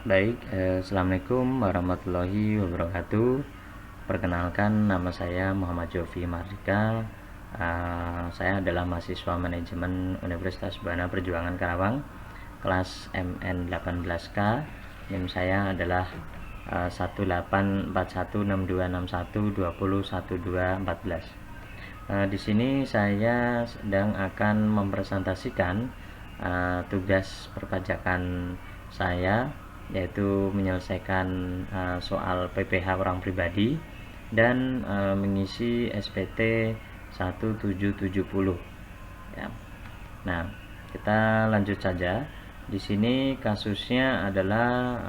Baik, Assalamualaikum warahmatullahi wabarakatuh. Perkenalkan, nama saya Muhammad Jovi Mardika. Saya adalah mahasiswa manajemen Universitas Buana Perjuangan Karawang, kelas MN18K. NIM saya adalah 18416261201214. Di sini saya sedang akan mempresentasikan tugas perpajakan saya, yaitu menyelesaikan soal PPh orang pribadi dan mengisi SPT 1770 ya. Nah, kita lanjut saja. Di sini kasusnya adalah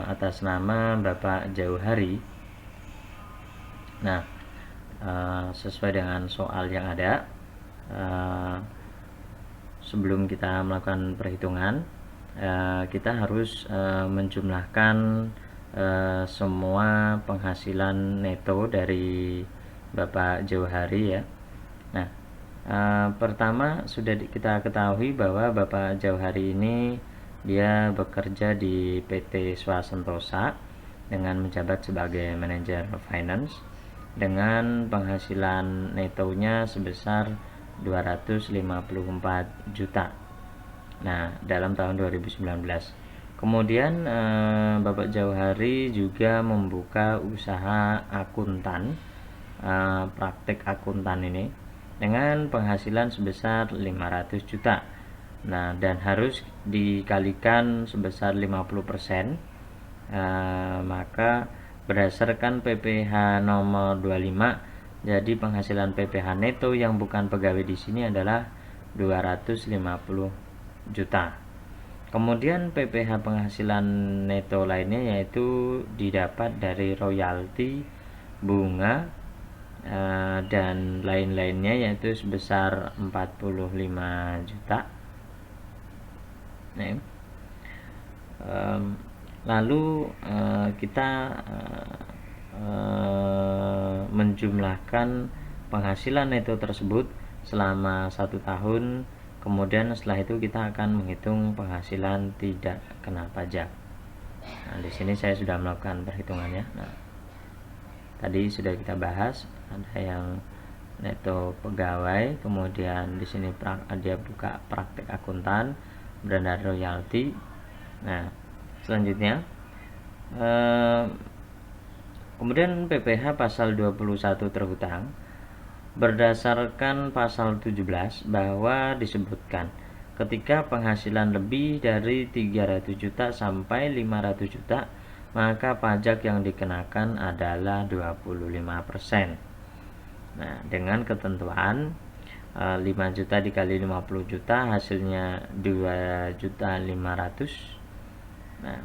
atas nama Bapak Jauhari. Nah, sesuai dengan soal yang ada, sebelum kita melakukan perhitungan, kita harus menjumlahkan semua penghasilan neto dari Bapak Jauhari ya. Nah, pertama sudah kita ketahui bahwa Bapak Jauhari ini dia bekerja di PT Swasentosa dengan menjabat sebagai manajer finance dengan penghasilan netonya sebesar 254 juta. Nah, dalam tahun 2019. Kemudian Bapak Jauhari juga membuka usaha akuntan, praktek akuntan ini dengan penghasilan sebesar 500 juta. Nah, dan harus dikalikan sebesar 50%. Maka berdasarkan PPh nomor 25, jadi penghasilan PPh neto yang bukan pegawai di sini adalah 250 juta. Kemudian PPh penghasilan neto lainnya yaitu didapat dari royalti, bunga, dan lain-lainnya, yaitu sebesar 45 juta. Nah, lalu kita menjumlahkan penghasilan neto tersebut selama 1 tahun. Kemudian setelah itu kita akan menghitung penghasilan tidak kena pajak. Nah, di sini saya sudah melakukan perhitungannya. Nah, tadi sudah kita bahas, ada yang neto pegawai, kemudian di sini dia buka praktek akuntan, dan ada royalti. Nah, selanjutnya kemudian PPh pasal 21 terhutang. Berdasarkan pasal 17 bahwa disebutkan ketika penghasilan lebih dari 300 juta sampai 500 juta, maka pajak yang dikenakan adalah 25%. Nah, dengan ketentuan 5 juta dikali 50 juta hasilnya 2.500.000. Nah,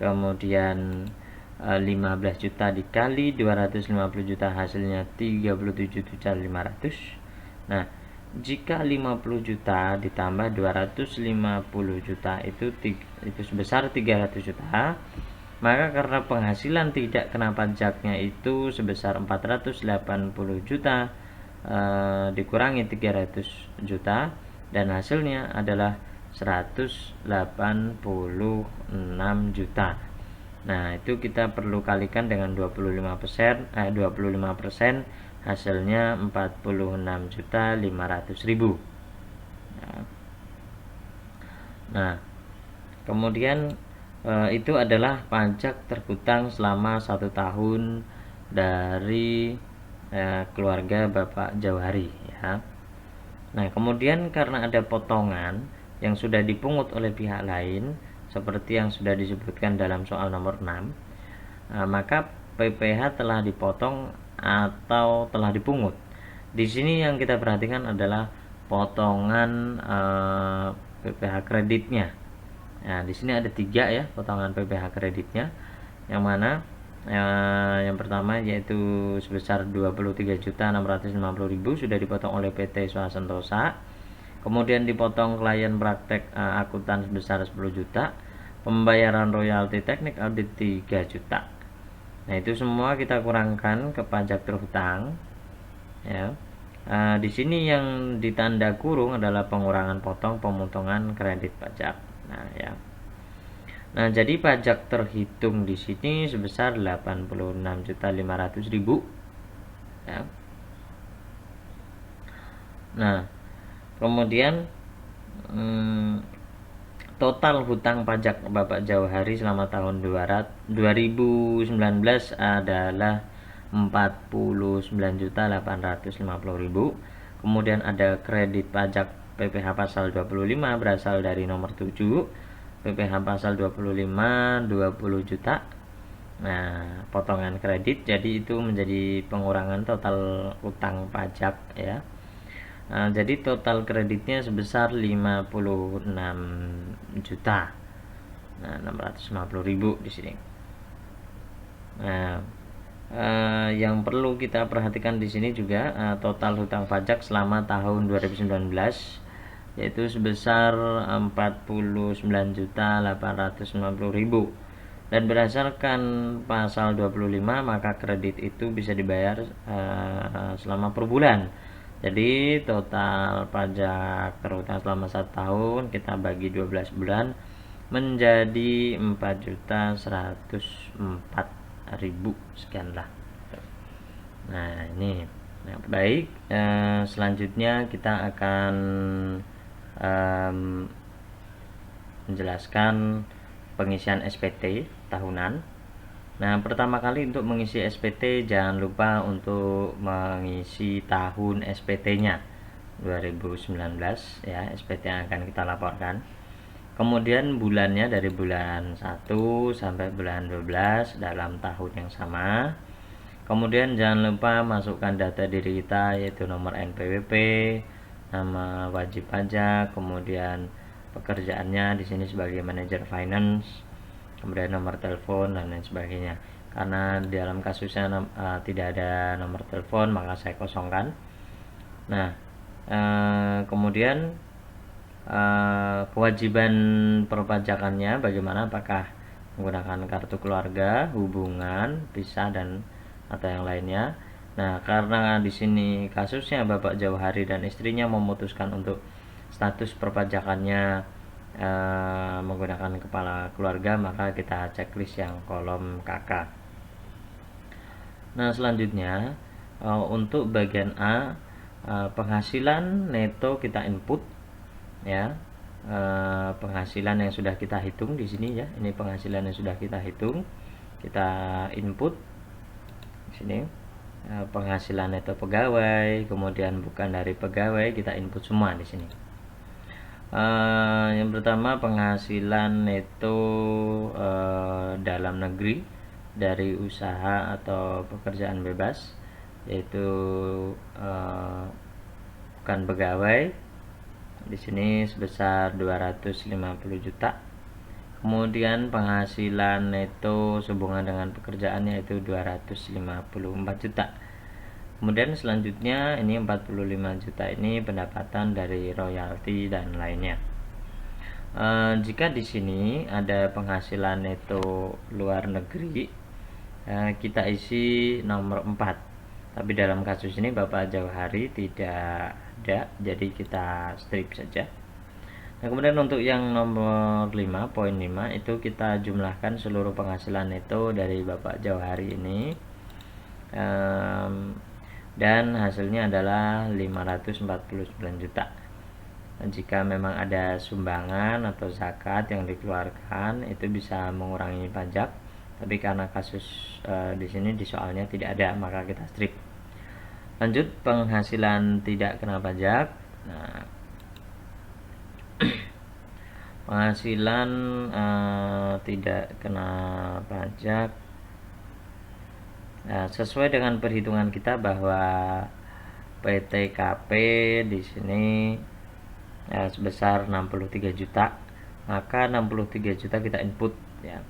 kemudian 15 juta dikali 250 juta hasilnya 37.500. Nah, jika 50 juta ditambah 250 juta itu sebesar 300 juta, maka karena penghasilan tidak kena pajaknya itu sebesar 480 juta dikurangi 300 juta, dan hasilnya adalah 186 juta. Nah, itu kita perlu kalikan dengan 25%, hasilnya 46.500.000. Nah, kemudian itu adalah pajak terhutang selama 1 tahun dari keluarga Bapak Jauhari ya. Nah, kemudian karena ada potongan yang sudah dipungut oleh pihak lain seperti yang sudah disebutkan dalam soal nomor 6, maka PPh telah dipotong atau telah dipungut. Di sini yang kita perhatikan adalah potongan PPh kreditnya. Nah, di sini ada 3 ya potongan PPh kreditnya, yang mana yang pertama yaitu sebesar 23.650.000 sudah dipotong oleh PT Swasentosa. Kemudian dipotong klien praktek akuntan sebesar 10 juta, pembayaran royalti teknik audit 3 juta. Nah, itu semua kita kurangkan ke pajak terhutang ya. Di sini yang ditanda kurung adalah pengurangan potong pemotongan kredit pajak. Nah, ya. Nah, jadi pajak terhitung di sini sebesar 86.500.000 ya. Nah, kemudian total hutang pajak Bapak Jauhari selama tahun 2019 adalah 49.850.000. Kemudian ada kredit pajak PPh pasal 25 berasal dari nomor 7, PPh pasal 25 20 juta. Nah, potongan kredit, jadi itu menjadi pengurangan total utang pajak ya. Nah, jadi total kreditnya sebesar 56 juta. Nah, 650.000 di sini. Nah, yang perlu kita perhatikan di sini juga total hutang pajak selama tahun 2019 yaitu sebesar 49.850.000, dan berdasarkan pasal 25 maka kredit itu bisa dibayar selama per bulan. Jadi total pajak terhutang selama 1 tahun kita bagi 12 bulan menjadi 4.104.000 sekian lah. Nah, ini baik. Selanjutnya kita akan menjelaskan pengisian SPT tahunan. Nah, pertama kali untuk mengisi SPT jangan lupa untuk mengisi tahun SPT-nya 2019 ya, SPT yang akan kita laporkan. Kemudian bulannya dari bulan 1 sampai bulan 12 dalam tahun yang sama. Kemudian jangan lupa masukkan data diri kita yaitu nomor NPWP, nama wajib pajak, kemudian pekerjaannya di sini sebagai manajer finance, kemudian nomor telepon dan lain sebagainya. Karena di dalam kasusnya tidak ada nomor telepon maka saya kosongkan. Nah, kemudian kewajiban perpajakannya bagaimana, apakah menggunakan kartu keluarga, hubungan, pisah dan atau yang lainnya. Nah, karena di sini kasusnya Bapak Jauhari dan istrinya memutuskan untuk status perpajakannya menggunakan kepala keluarga, maka kita checklist yang kolom KK. Nah, selanjutnya untuk bagian A, penghasilan neto kita input ya. Penghasilan yang sudah kita hitung di sini ya. Ini penghasilan yang sudah kita hitung, kita input di sini. Penghasilan neto pegawai, kemudian bukan dari pegawai kita input semua di sini. Yang pertama penghasilan neto dalam negeri dari usaha atau pekerjaan bebas, yaitu bukan pegawai. Di sini sebesar 250 juta. Kemudian penghasilan neto sehubungan dengan pekerjaannya itu 254 juta. Kemudian selanjutnya ini 45 juta ini pendapatan dari royalti dan lainnya. Jika di sini ada penghasilan neto luar negeri, kita isi nomor 4. Tapi dalam kasus ini Bapak Jauhari tidak ada, jadi kita strip saja. Nah, kemudian untuk yang nomor 5, poin 5 itu kita jumlahkan seluruh penghasilan neto dari Bapak Jauhari ini, dan hasilnya adalah 549 juta. Jika memang ada sumbangan atau zakat yang dikeluarkan itu bisa mengurangi pajak, tapi karena kasus di sini di soalnya tidak ada maka kita strip. Lanjut, penghasilan tidak kena pajak. Nah, penghasilan tidak kena pajak sesuai dengan perhitungan kita bahwa PTKP di sini sebesar 63 juta, maka 63 juta kita input ya.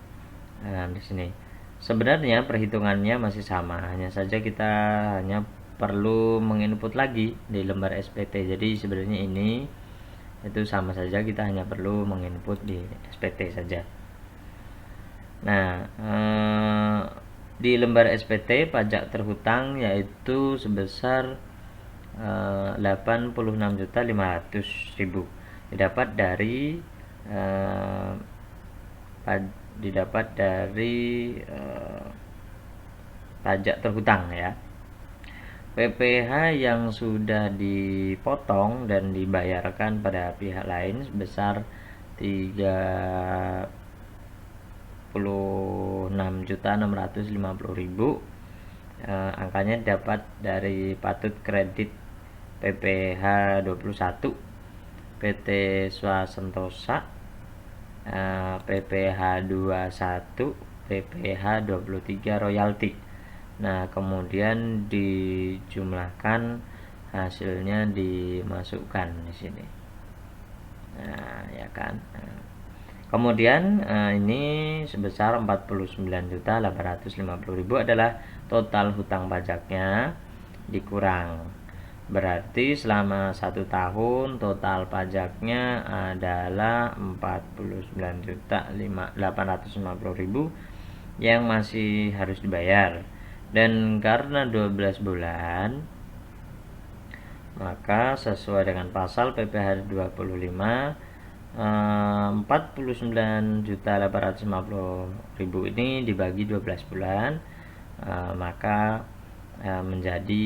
Nah, di sini sebenarnya perhitungannya masih sama, hanya saja kita hanya perlu menginput lagi di lembar SPT. Jadi sebenarnya ini itu sama saja, kita hanya perlu menginput di SPT saja. Nah, di lembar SPT pajak terhutang yaitu sebesar 86.500.000 didapat dari didapat dari pajak terhutang ya. PPh yang sudah dipotong dan dibayarkan pada pihak lain sebesar 36.650.000, angkanya dapat dari patut kredit PPh 21, PT Swasentosa, PPh 21, PPh 23 royalti. Nah, kemudian dijumlahkan, hasilnya dimasukkan di sini. Nah, ya kan. Kemudian ini sebesar 49.850.000 adalah total hutang pajaknya dikurang. Berarti selama 1 tahun total pajaknya adalah 49.850.000 yang masih harus dibayar. Dan karena 12 bulan, maka sesuai dengan pasal PPh 25, 49.850.000 ini dibagi 12 bulan, maka menjadi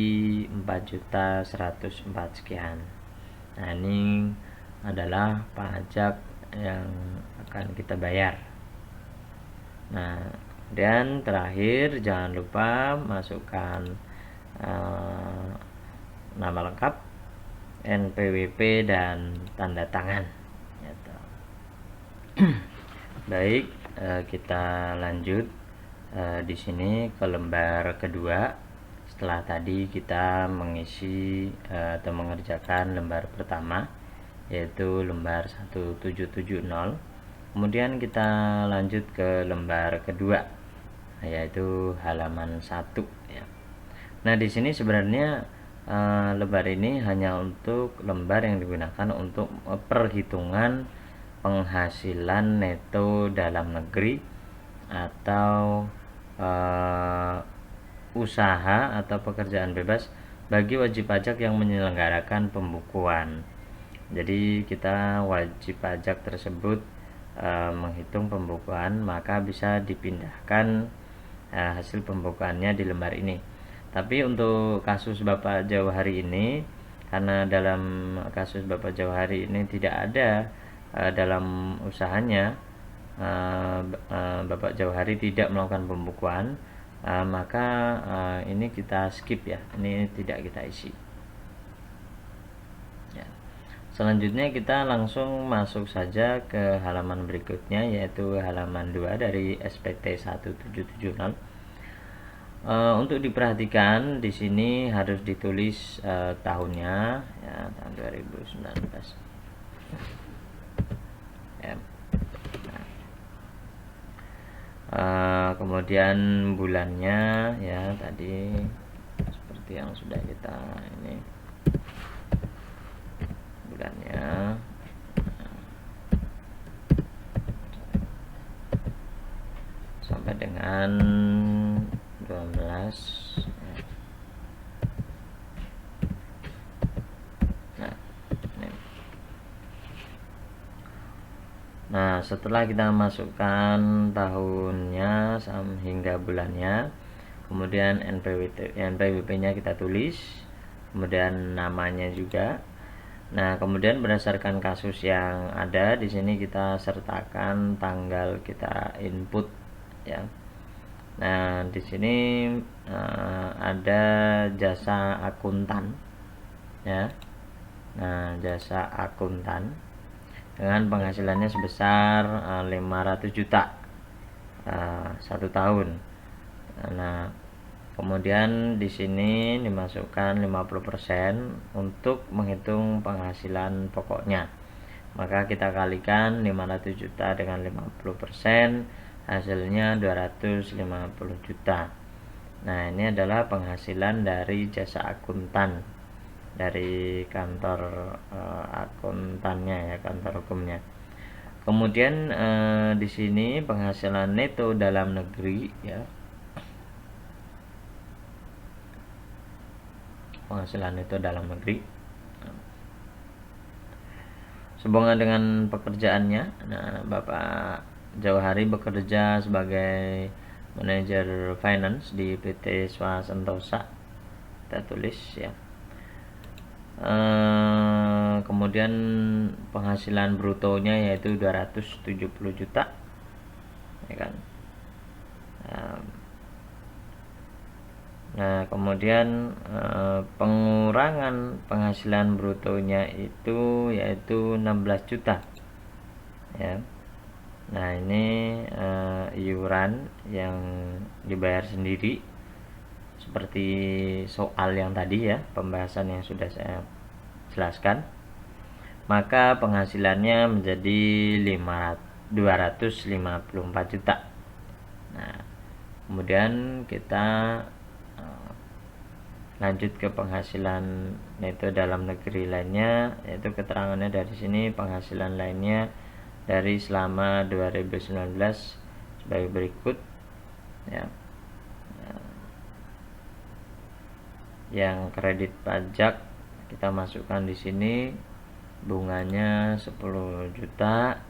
4.104 sekian. Nah, ini adalah pajak yang akan kita bayar. Nah, dan terakhir jangan lupa masukkan nama lengkap, NPWP dan tanda tangan gitu. Baik, kita lanjut di sini ke lembar kedua. Setelah tadi kita mengisi atau mengerjakan lembar pertama, yaitu lembar 1770. Kemudian kita lanjut ke lembar kedua, yaitu halaman 1 ya. Nah, di sini sebenarnya lembar ini hanya untuk lembar yang digunakan untuk perhitungan penghasilan neto dalam negeri atau usaha atau pekerjaan bebas bagi wajib pajak yang menyelenggarakan pembukuan. Jadi kita wajib pajak tersebut menghitung pembukuan, maka bisa dipindahkan hasil pembukuannya di lembar ini. Tapi untuk kasus Bapak Jauhari ini, karena dalam kasus Bapak Jauhari ini tidak ada dalam usahanya, Bapak Jauhari tidak melakukan pembukuan, maka ini kita skip ya, ini tidak kita isi. Selanjutnya kita langsung masuk saja ke halaman berikutnya, yaitu halaman 2 dari SPT 1770. Untuk diperhatikan di sini harus ditulis tahunnya ya, tahun 2019 ya. Kemudian bulannya ya, tadi seperti yang sudah kita ini bulannya sampai dengan 12 ya. Nah, setelah kita masukkan tahunnya hingga bulannya, kemudian NPWP-nya kita tulis, kemudian namanya juga. Nah, kemudian berdasarkan kasus yang ada di sini kita sertakan tanggal kita input ya. Nah, di sini ada jasa akuntan ya. Nah, jasa akuntan dengan penghasilannya sebesar 500 juta 1 tahun. Nah, kemudian di sini dimasukkan 50% untuk menghitung penghasilan pokoknya. Maka kita kalikan 500 juta dengan 50%, hasilnya 250 juta. Nah, ini adalah penghasilan dari jasa akuntan dari kantor akuntannya ya, kantor hukumnya. Kemudian di sini penghasilan neto dalam negeri ya, penghasilan neto dalam negeri sehubungan dengan pekerjaannya. Nah, Bapak Jauhari bekerja sebagai manajer finance di PT Swasentosa, kita tulis ya. Kemudian penghasilan brutonya yaitu 270 juta, ya kan. Nah, kemudian pengurangan penghasilan brutonya itu yaitu 16 juta ya. Nah, ini iuran yang dibayar sendiri seperti soal yang tadi ya, pembahasan yang sudah saya jelaskan. Maka penghasilannya menjadi 254 juta. Nah, kemudian kita lanjut ke penghasilan neto dalam negeri lainnya, yaitu keterangannya dari sini. Penghasilan lainnya dari selama 2019 sebagai berikut ya. Yang kredit pajak kita masukkan di sini, bunganya 10 juta,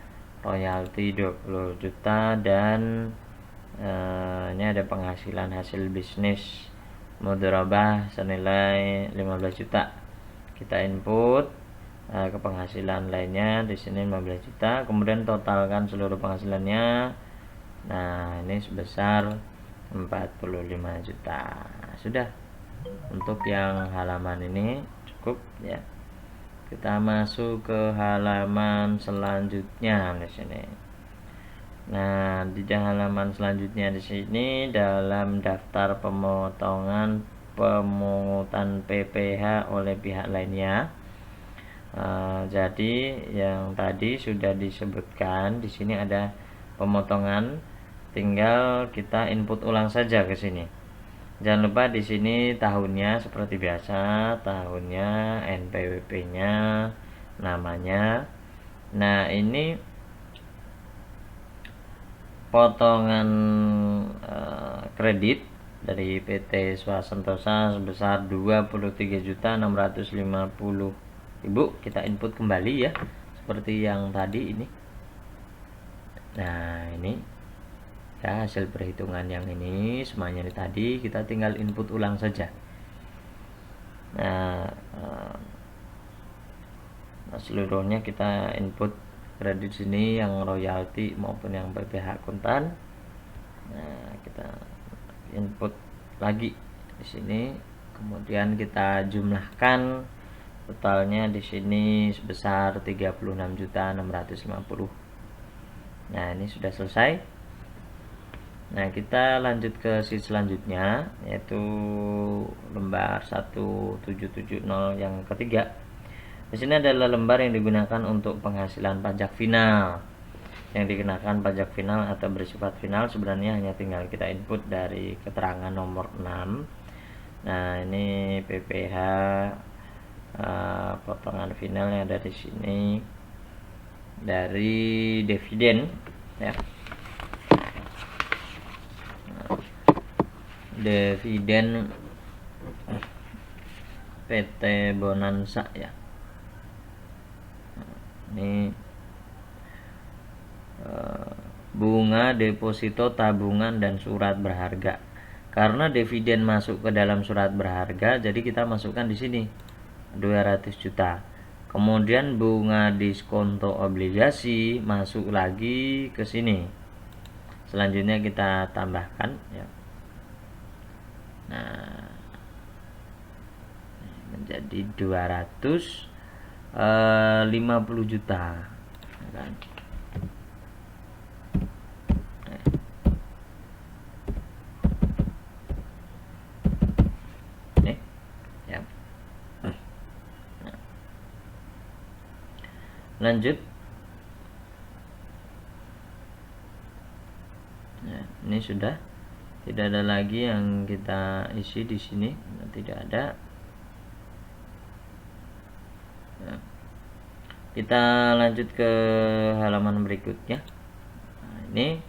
royalti 20 juta, dan ini ada penghasilan hasil bisnis mudharabah senilai 15 juta. Kita input ke penghasilan lainnya di sini 15 juta, kemudian totalkan seluruh penghasilannya. Nah, ini sebesar 45 juta. Sudah. Untuk yang halaman ini cukup ya. Kita masuk ke halaman selanjutnya di sini. Nah, di halaman selanjutnya di sini dalam daftar pemotongan pemungutan PPh oleh pihak lainnya. Jadi yang tadi sudah disebutkan di sini ada pemotongan, tinggal kita input ulang saja ke sini. Jangan lupa di sini tahunnya seperti biasa, tahunnya, NPWP-nya, namanya. Nah, ini potongan kredit dari PT Swasentosa sebesar 23.650.000. Kita input kembali ya, seperti yang tadi ini. Nah, ini ya, hasil perhitungan yang ini semuanya tadi kita tinggal input ulang saja. Nah, seluruhnya kita input kredit sini, yang royalti maupun yang PPh akuntan. Nah, kita input lagi di sini, kemudian kita jumlahkan, totalnya di sini sebesar 36.650.000. Nah, ini sudah selesai. Nah, kita lanjut ke sheet selanjutnya, yaitu lembar 1770 yang ketiga. Di sini adalah lembar yang digunakan untuk penghasilan pajak final. Yang dikenakan pajak final atau bersifat final sebenarnya hanya tinggal kita input dari keterangan nomor 6. Nah, ini PPh potongan final yang ada di sini dari dividen ya. Dividen PT Bonansa ya. Ini bunga deposito tabungan dan surat berharga. Karena dividen masuk ke dalam surat berharga, jadi kita masukkan di sini 200 juta. Kemudian bunga diskonto obligasi masuk lagi ke sini. Selanjutnya kita tambahkan ya. Nah, menjadi 250 juta kan. Ya. Lanjut. Nah, ini sudah tidak ada lagi yang kita isi di sini, tidak ada. Nah, kita lanjut ke halaman berikutnya. Nah, ini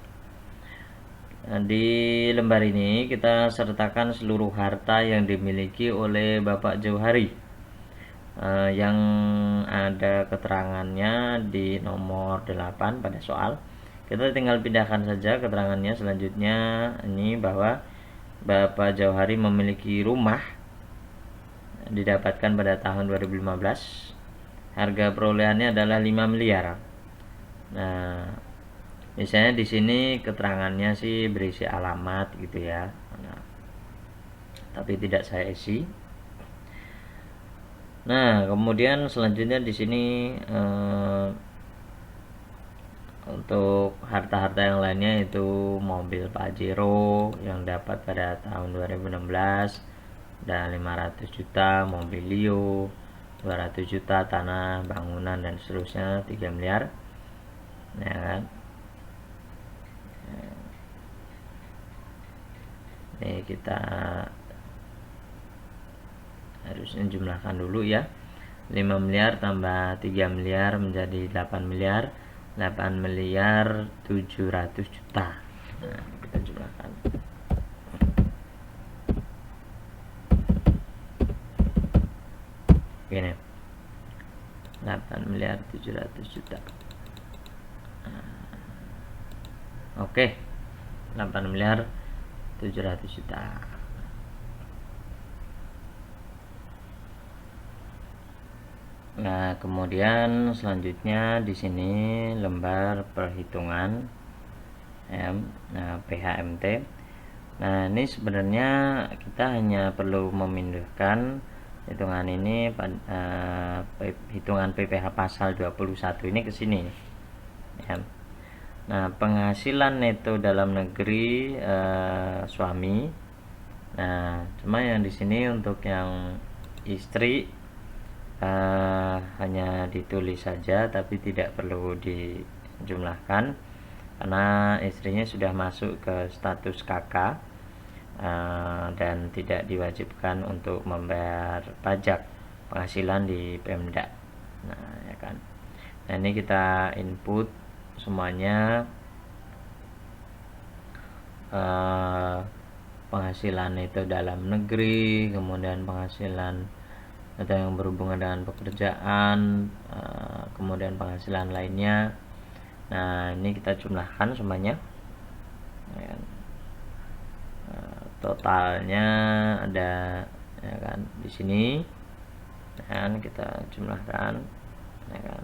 di lembar ini kita sertakan seluruh harta yang dimiliki oleh Bapak Jauhari, yang ada keterangannya di nomor 8 pada soal. Kita tinggal pindahkan saja keterangannya selanjutnya. Ini bahwa Bapak Jauhari memiliki rumah didapatkan pada tahun 2015. Harga perolehannya adalah 5 miliar. Nah, misalnya di sini keterangannya sih berisi alamat gitu ya. Nah, tapi tidak saya isi. Nah, kemudian selanjutnya di sini untuk harta-harta yang lainnya itu mobil Pajero yang dapat pada tahun 2016 dan 500 juta, mobil Leo 200 juta, tanah, bangunan dan seterusnya 3 miliar. Ya kan? Ini kita harus menjumlahkan dulu ya. 5 miliar tambah 3 miliar menjadi 8 miliar. 8 miliar 700 juta. Nah, kita jumlahkan. Gini. 8 miliar 700 juta. Oke. 8 miliar 700 juta. Nah, kemudian selanjutnya di sini lembar perhitungan PHMT. Nah, ini sebenarnya kita hanya perlu memindahkan hitungan ini hitungan PPh pasal 21 ini ke sini. Ya. Nah, penghasilan neto dalam negeri suami. Nah, cuma yang di sini untuk yang istri hanya ditulis saja tapi tidak perlu dijumlahkan karena istrinya sudah masuk ke status kakak dan tidak diwajibkan untuk membayar pajak penghasilan di Pemda. Nah, ya kan. Nah, ini kita input semuanya penghasilan itu dalam negeri, kemudian penghasilan atau yang berhubungan dengan pekerjaan, kemudian penghasilan lainnya. Nah, ini kita jumlahkan semuanya. Totalnya ada ya kan di sini. Dan kita jumlahkan ya kan.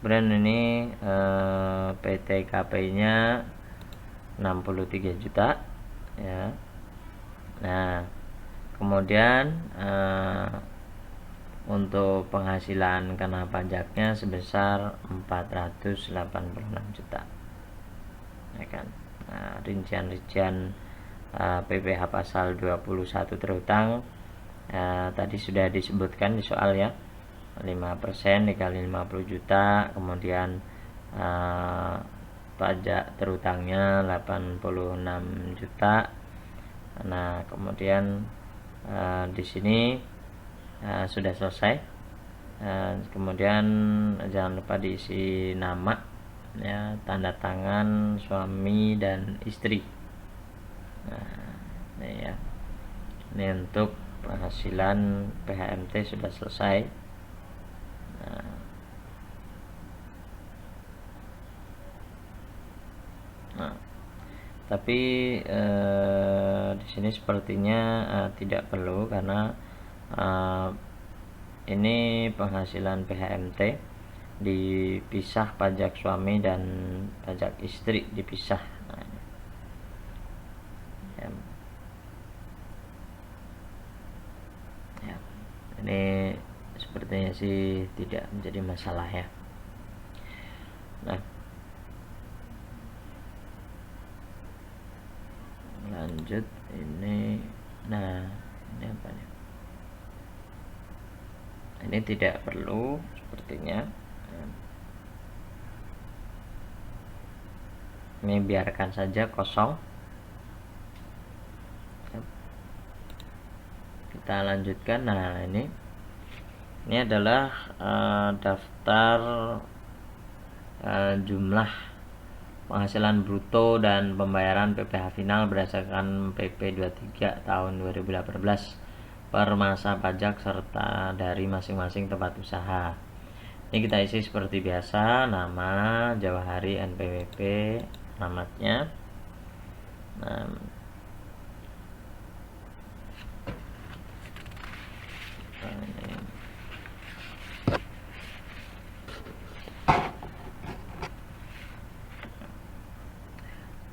Kemudian ini PTKP-nya 63 juta ya. Nah, kemudian untuk penghasilan kena pajaknya sebesar 486 juta ya kan. Nah, rincian-rincian PPh pasal 21 terutang tadi sudah disebutkan di soal ya. 5% dikali 50 juta, kemudian pajak terutangnya 86 juta. Nah, kemudian di sini sudah selesai. Kemudian jangan lupa diisi nama ya, tanda tangan suami dan istri. Nah, ini ya. Ini untuk penghasilan PHMT sudah selesai. Nah, tapi di sini sepertinya tidak perlu karena ini penghasilan PHMT dipisah, pajak suami dan pajak istri dipisah. Nah, ya. Ini sepertinya sih tidak menjadi masalah ya. Nah, lanjut ini. Nah, ini apa nih? Ini tidak perlu sepertinya. Ini biarkan saja kosong. Kita lanjutkan. Nah, ini adalah daftar jumlah penghasilan bruto dan pembayaran PPh final berdasarkan PP 23 tahun 2018 per masa pajak serta dari masing-masing tempat usaha. Ini kita isi seperti biasa, nama, Jawahari, NPWP, alamatnya. Nah,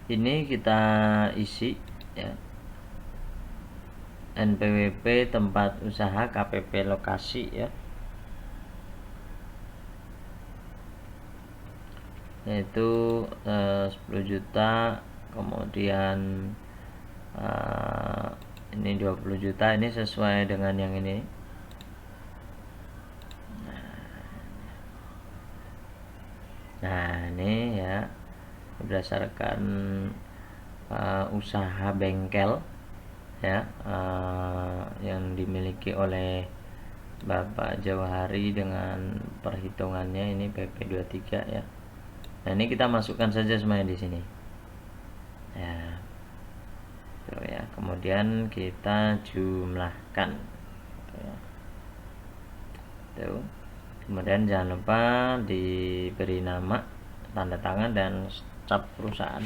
ini kita isi ya, NPWP tempat usaha, KPP lokasi ya, yaitu 10 juta, kemudian ini 20 juta, ini sesuai dengan yang ini. Nah ini ya, berdasarkan usaha bengkel ya, yang dimiliki oleh Bapak Jawahari dengan perhitungannya ini PP 23 ya. Nah ini kita masukkan saja semuanya di sini ya, tuh ya. Kemudian kita jumlahkan tuh ya. Tuh. Kemudian jangan lupa diberi nama, tanda tangan, dan cap perusahaan.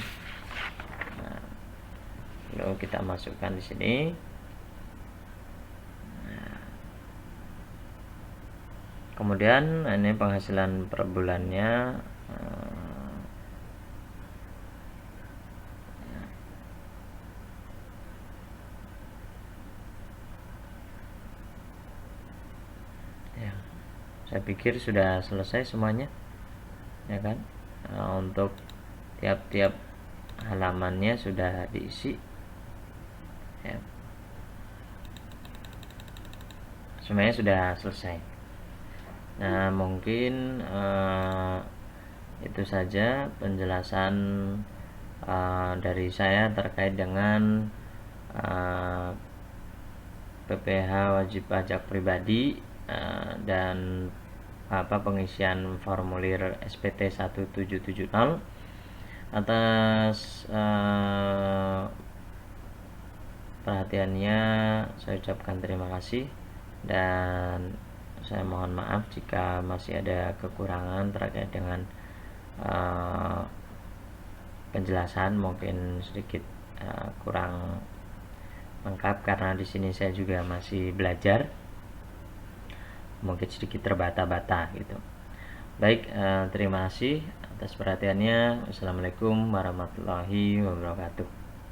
Nah, lalu kita masukkan di sini. Nah, kemudian ini penghasilan per bulannya. Ya, saya pikir sudah selesai semuanya, ya kan? Untuk tiap-tiap halamannya sudah diisi ya. Semuanya sudah selesai. Nah mungkin itu saja penjelasan dari saya terkait dengan PPh wajib pajak pribadi dan pengisian formulir SPT 1770. Atas perhatiannya saya ucapkan terima kasih, dan saya mohon maaf jika masih ada kekurangan terkait dengan penjelasan, mungkin sedikit kurang lengkap karena di sini saya juga masih belajar, mungkin sedikit terbata-bata gitu. Baik, terima kasih atas perhatiannya. Wassalamualaikum warahmatullahi wabarakatuh.